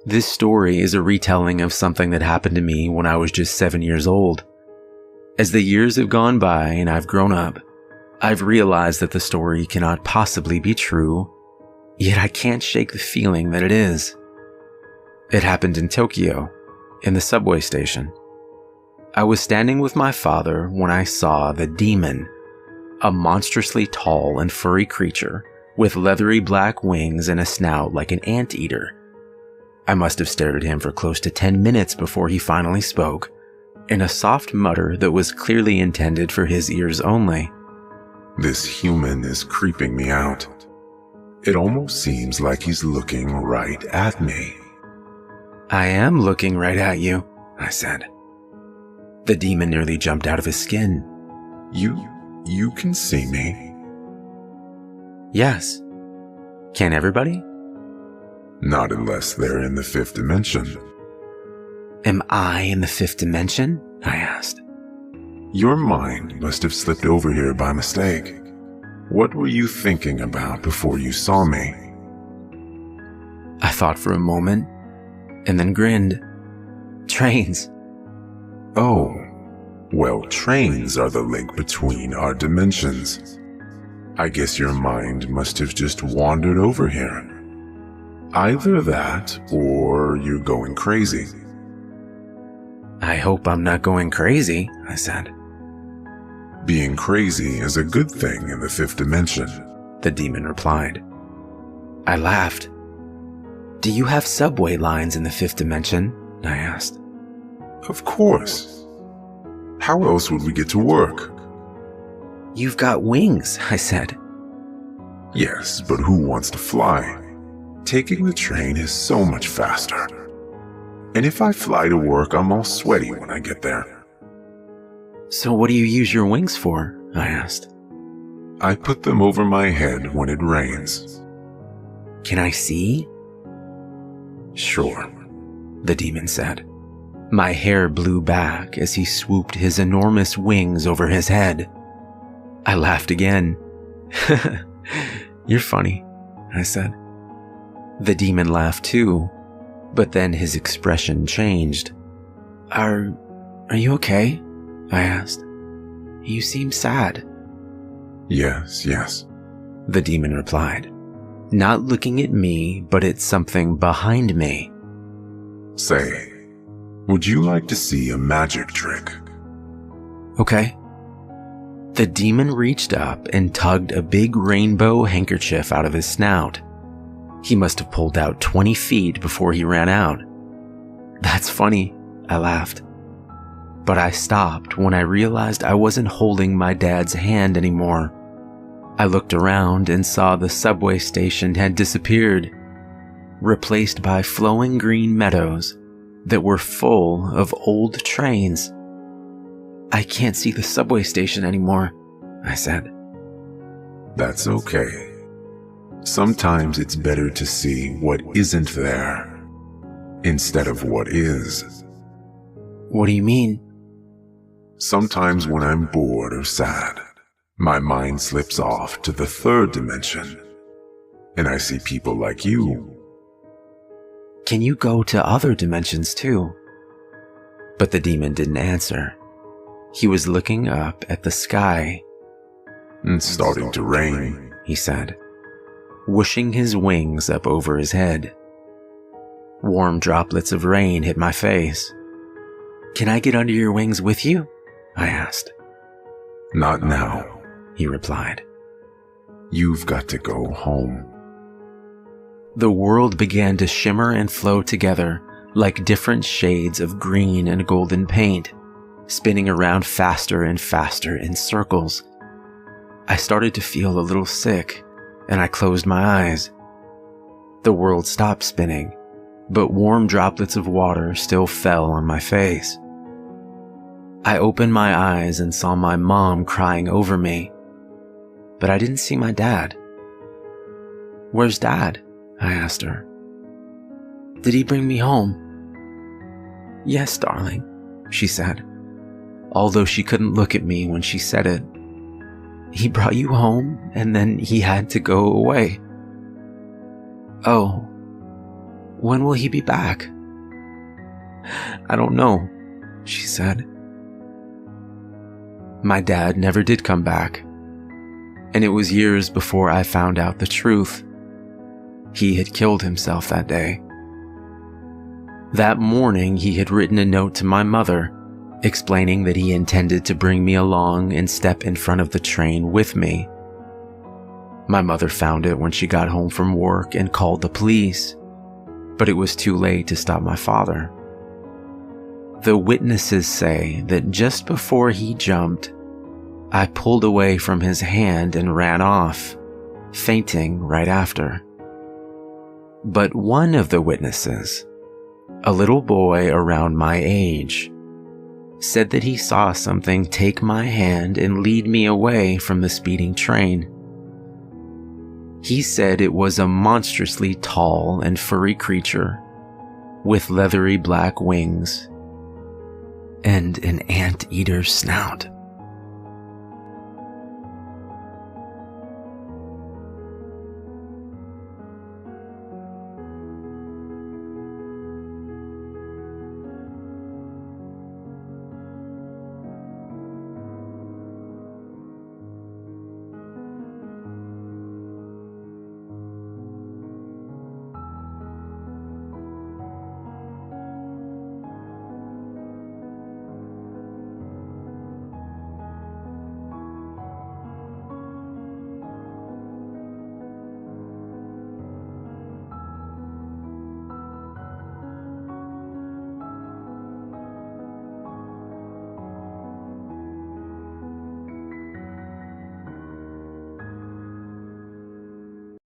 This story is a retelling of something that happened to me when I was just 7 years old. As the years have gone by and I've grown up, I've realized that the story cannot possibly be true, yet I can't shake the feeling that it is. It happened in Tokyo, in the subway station. I was standing with my father when I saw the demon, a monstrously tall and furry creature with leathery black wings and a snout like an anteater. I must have stared at him for close to 10 minutes before he finally spoke, in a soft mutter that was clearly intended for his ears only. "This human is creeping me out. It almost seems like he's looking right at me." "I am looking right at you," I said. The demon nearly jumped out of his skin. You can see me?" "Yes. Can everybody?" "Not unless they're in the fifth dimension." "Am I in the fifth dimension?" I asked. "Your mind must have slipped over here by mistake. What were you thinking about before you saw me?" I thought for a moment, and then grinned. "Trains." "Oh, well, trains are the link between our dimensions. I guess your mind must have just wandered over here. Either that, or you're going crazy." "I hope I'm not going crazy," I said. "Being crazy is a good thing in the fifth dimension," the demon replied. I laughed. "Do you have subway lines in the fifth dimension?" I asked. "Of course. How else would we get to work?" "You've got wings," I said. "Yes, but who wants to fly? Taking the train is so much faster. And if I fly to work, I'm all sweaty when I get there." "So what do you use your wings for?" I asked. "I put them over my head when it rains." "Can I see?" "Sure," the demon said. My hair blew back as he swooped his enormous wings over his head. I laughed again. "You're funny," I said. The demon laughed too, but then his expression changed. Are you okay?" I asked. "You seem sad." Yes, the demon replied, not looking at me, but at something behind me. "Say, would you like to see a magic trick?" "Okay." The demon reached up and tugged a big rainbow handkerchief out of his snout. He must have pulled out 20 feet before he ran out. "That's funny," I laughed. But I stopped when I realized I wasn't holding my dad's hand anymore. I looked around and saw the subway station had disappeared, replaced by flowing green meadows that were full of old trains. "I can't see the subway station anymore," I said. "That's okay. Sometimes it's better to see what isn't there instead of what is." "What do you mean?" "Sometimes when I'm bored or sad, my mind slips off to the third dimension, and I see people like you." "Can you go to other dimensions too?" But the demon didn't answer. He was looking up at the sky. "It's starting to rain," he said, whooshing his wings up over his head. Warm droplets of rain hit my face. "Can I get under your wings with you?" I asked. "Not now," he replied. "You've got to go home." The world began to shimmer and flow together like different shades of green and golden paint, spinning around faster and faster in circles. I started to feel a little sick, and I closed my eyes. The world stopped spinning, but warm droplets of water still fell on my face. I opened my eyes and saw my mom crying over me, but I didn't see my dad. "Where's Dad?" I asked her. "Did he bring me home?" "Yes, darling," she said, although she couldn't look at me when she said it. "He brought you home, and then he had to go away." "Oh, When will he be back?" "I don't know," she said. My dad never did come back, and it was years before I found out the truth. He had killed himself that day. That morning, he had written a note to my mother, explaining that he intended to bring me along and step in front of the train with me. My mother found it when she got home from work and called the police, but it was too late to stop my father. The witnesses say that just before he jumped, I pulled away from his hand and ran off, fainting right after. But one of the witnesses, a little boy around my age, said that he saw something take my hand and lead me away from the speeding train. He said it was a monstrously tall and furry creature with leathery black wings and an anteater's snout.